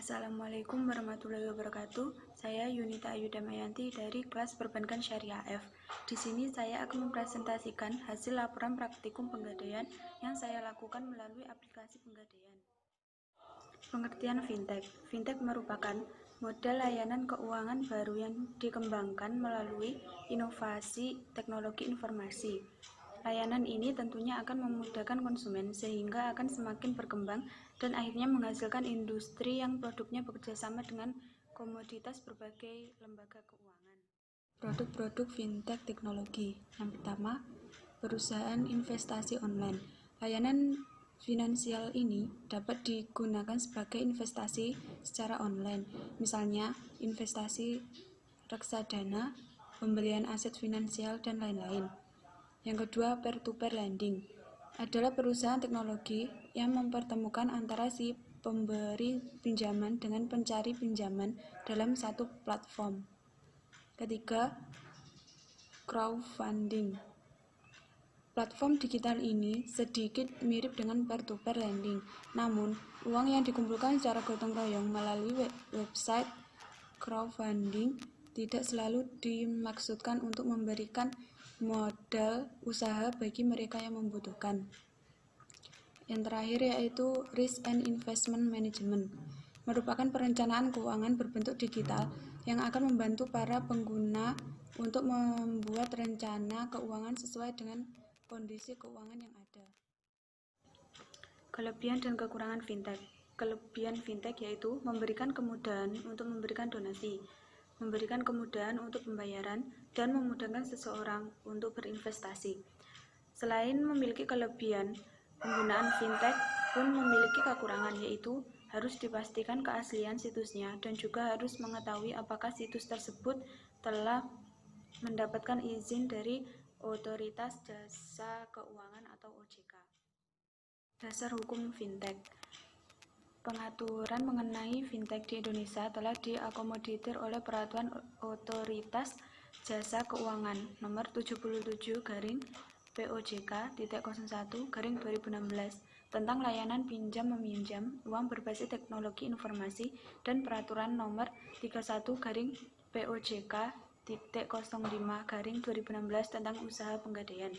Assalamualaikum warahmatullahi wabarakatuh. Saya Yunita Ayu Damayanti dari kelas Perbankan Syariah F. Di sini saya akan mempresentasikan hasil laporan praktikum penggadaian yang saya lakukan melalui aplikasi penggadaian. Pengertian fintech. Fintech merupakan model layanan keuangan baru yang dikembangkan melalui inovasi teknologi informasi. Layanan ini tentunya akan memudahkan konsumen sehingga akan semakin berkembang dan akhirnya menghasilkan industri yang produknya bekerja sama dengan komoditas berbagai lembaga keuangan. Produk-produk fintech teknologi. Yang pertama, perusahaan investasi online. Layanan finansial ini dapat digunakan sebagai investasi secara online, misalnya investasi reksadana, pembelian aset finansial, dan lain-lain. Yang kedua, peer-to-peer lending adalah perusahaan teknologi yang mempertemukan antara si pemberi pinjaman dengan pencari pinjaman dalam satu platform. Ketiga, crowdfunding. Platform digital ini sedikit mirip dengan peer-to-peer lending, namun uang yang dikumpulkan secara gotong royong melalui website crowdfunding tidak selalu dimaksudkan untuk memberikan modal usaha bagi mereka yang membutuhkan. Yang terakhir yaitu Risk and Investment Management, merupakan perencanaan keuangan berbentuk digital yang akan membantu para pengguna untuk membuat rencana keuangan sesuai dengan kondisi keuangan yang ada. Kelebihan dan kekurangan fintech. Kelebihan fintech yaitu memberikan kemudahan untuk memberikan donasi, memberikan kemudahan untuk pembayaran, dan memudahkan seseorang untuk berinvestasi. Selain memiliki kelebihan, penggunaan fintech pun memiliki kekurangan, yaitu harus dipastikan keaslian situsnya dan juga harus mengetahui apakah situs tersebut telah mendapatkan izin dari Otoritas Jasa Keuangan atau OJK. Dasar hukum fintech. Pengaturan mengenai fintech di Indonesia telah diakomodir oleh Peraturan Otoritas Jasa Keuangan Nomor 77-POJK.01/2016 tentang layanan pinjam-meminjam uang berbasis teknologi informasi dan Peraturan Nomor 31-POJK.05/2016 tentang usaha penggadaian.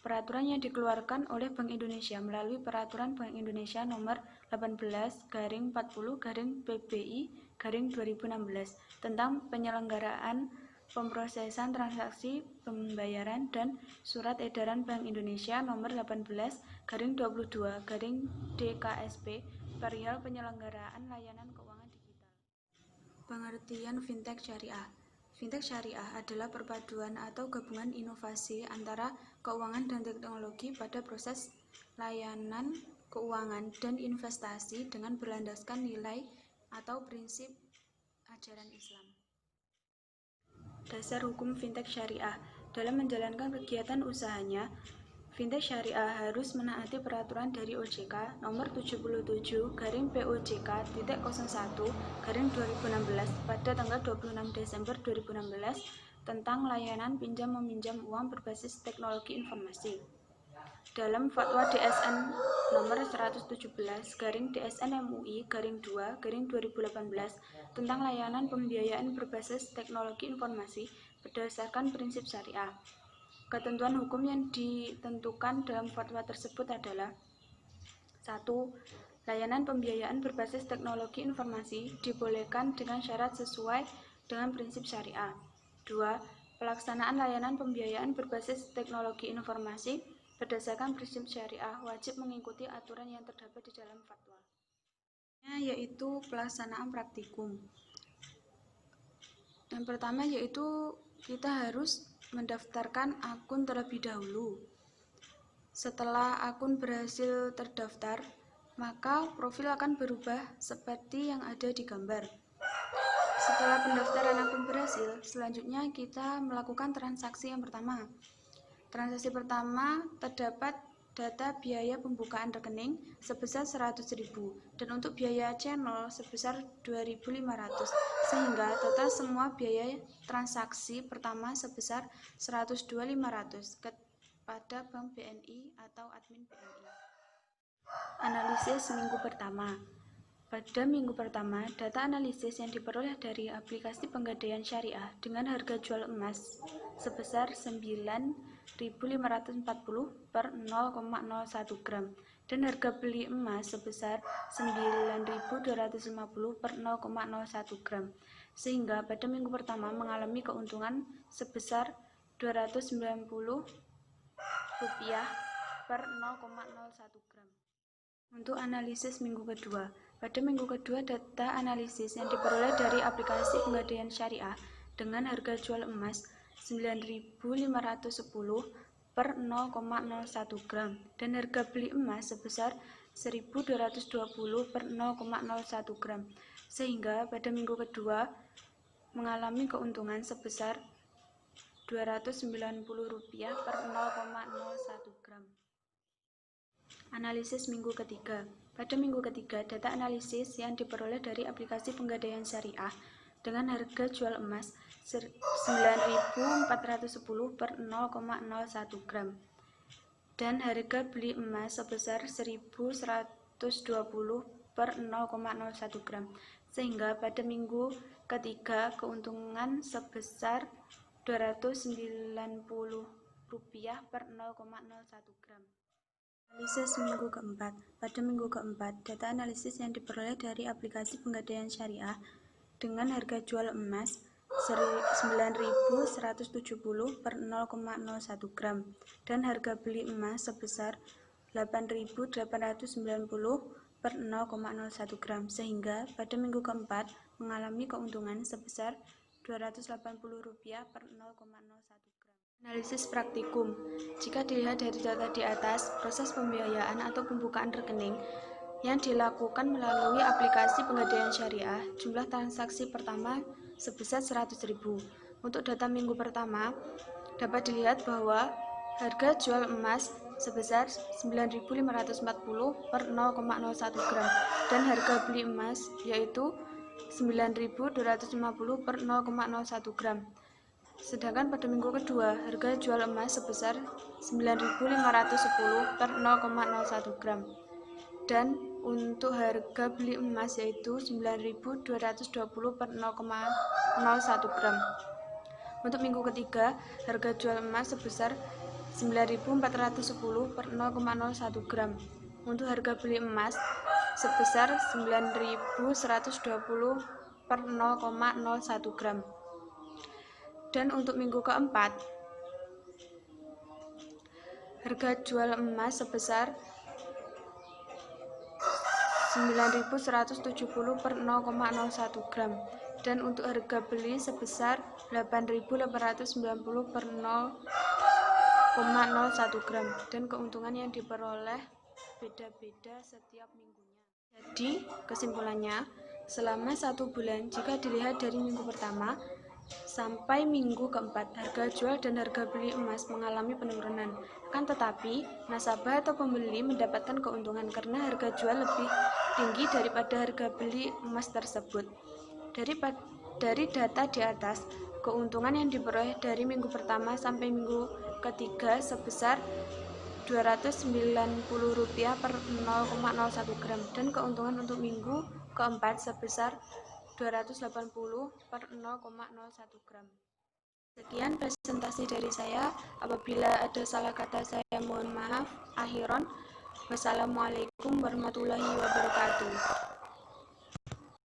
Peraturan yang dikeluarkan oleh Bank Indonesia melalui Peraturan Bank Indonesia Nomor 18/40/PBI/2016 tentang penyelenggaraan pemrosesan transaksi pembayaran dan Surat Edaran Bank Indonesia Nomor 18/22/DKSP perihal penyelenggaraan layanan keuangan digital. Pengertian fintech syariah. Fintech syariah adalah perpaduan atau gabungan inovasi antara keuangan dan teknologi pada proses layanan keuangan dan investasi dengan berlandaskan nilai atau prinsip ajaran Islam. Dasar hukum fintech syariah. Dalam menjalankan kegiatan usahanya, fintech syariah harus menaati peraturan dari OJK Nomor 77-POJK.01/2016 pada tanggal 26 Desember 2016 tentang layanan pinjam-meminjam uang berbasis teknologi informasi. Dalam Fatwa DSN Nomor 117/DSN-MUI-2/2018 tentang layanan pembiayaan berbasis teknologi informasi berdasarkan prinsip syariah. Ketentuan hukum yang ditentukan dalam fatwa tersebut adalah: 1. Layanan pembiayaan berbasis teknologi informasi dibolehkan dengan syarat sesuai dengan prinsip syariah. 2. Pelaksanaan layanan pembiayaan berbasis teknologi informasi berdasarkan prinsip syariah wajib mengikuti aturan yang terdapat di dalam fatwa, yaitu pelaksanaan praktikum. Yang pertama yaitu kita harus mendaftarkan akun terlebih dahulu. Setelah akun berhasil terdaftar, maka profil akan berubah seperti yang ada di gambar. Setelah pendaftaran akun berhasil, selanjutnya kita melakukan transaksi yang pertama. Transaksi pertama terdapat data biaya pembukaan rekening sebesar 100.000 dan untuk biaya channel sebesar 2.500, sehingga total semua biaya transaksi pertama sebesar 102.500 kepada Bank BNI atau admin BNI. Analisis minggu pertama. Pada minggu pertama, data analisis yang diperoleh dari aplikasi Pegadaian Syariah dengan harga jual emas sebesar 9.540 per 0,01 gram dan harga beli emas sebesar 9.250 per 0,01 gram, sehingga pada minggu pertama mengalami keuntungan sebesar Rp290 per 0,01 gram. Untuk analisis minggu kedua, pada minggu kedua data analisis yang diperoleh dari aplikasi Pegadaian Syariah dengan harga jual emas 9.510 per 0,01 gram dan harga beli emas sebesar 1.220 per 0,01 gram, sehingga pada minggu kedua mengalami keuntungan sebesar Rp290 per 0,01 gram. Analisis minggu ketiga. Pada minggu ketiga, data analisis yang diperoleh dari aplikasi Pegadaian Syariah dengan harga jual emas 9.410 per 0,01 gram dan harga beli emas sebesar 1.120 per 0,01 gram, sehingga pada minggu ketiga keuntungan sebesar Rp290 per 0,01 gram. Analisis minggu keempat. Pada minggu keempat, data analisis yang diperoleh dari aplikasi Pegadaian Syariah dengan harga jual emas 9.170 per 0,01 gram dan harga beli emas sebesar 8.890 per 0,01 gram, sehingga pada minggu keempat mengalami keuntungan sebesar Rp280 per 0,01 gram. Analisis praktikum. Jika dilihat dari data di atas, proses pembiayaan atau pembukaan rekening yang dilakukan melalui aplikasi Pegadaian Syariah, jumlah transaksi pertama sebesar 100.000. Untuk data minggu pertama, dapat dilihat bahwa harga jual emas sebesar 9.540 per 0,01 gram dan harga beli emas yaitu 9.250 per 0,01 gram. Sedangkan pada minggu kedua, harga jual emas sebesar 9.510 per 0,01 gram. Dan untuk harga beli emas yaitu 9.220 per 0,01 gram. Untuk minggu ketiga, harga jual emas sebesar 9.410 per 0,01 gram. Untuk harga beli emas sebesar 9.120 per 0,01 gram. Dan untuk minggu keempat, harga jual emas sebesar 9.170 per 0,01 gram dan untuk harga beli sebesar 8.890 per 0,01 gram dan keuntungan yang diperoleh beda-beda setiap minggunya. Jadi kesimpulannya, selama 1 bulan jika dilihat dari minggu pertama sampai minggu keempat, harga jual dan harga beli emas mengalami penurunan. Akan tetapi, nasabah atau pembeli mendapatkan keuntungan karena harga jual lebih tinggi daripada harga beli emas tersebut. Dari data di atas, keuntungan yang diperoleh dari minggu pertama sampai minggu ketiga sebesar Rp290 per 0,01 gram dan keuntungan untuk minggu keempat sebesar 280 per 0,01 gram. Sekian presentasi dari saya. Apabila ada salah kata saya mohon maaf. Akhiron, wassalamualaikum warahmatullahi wabarakatuh.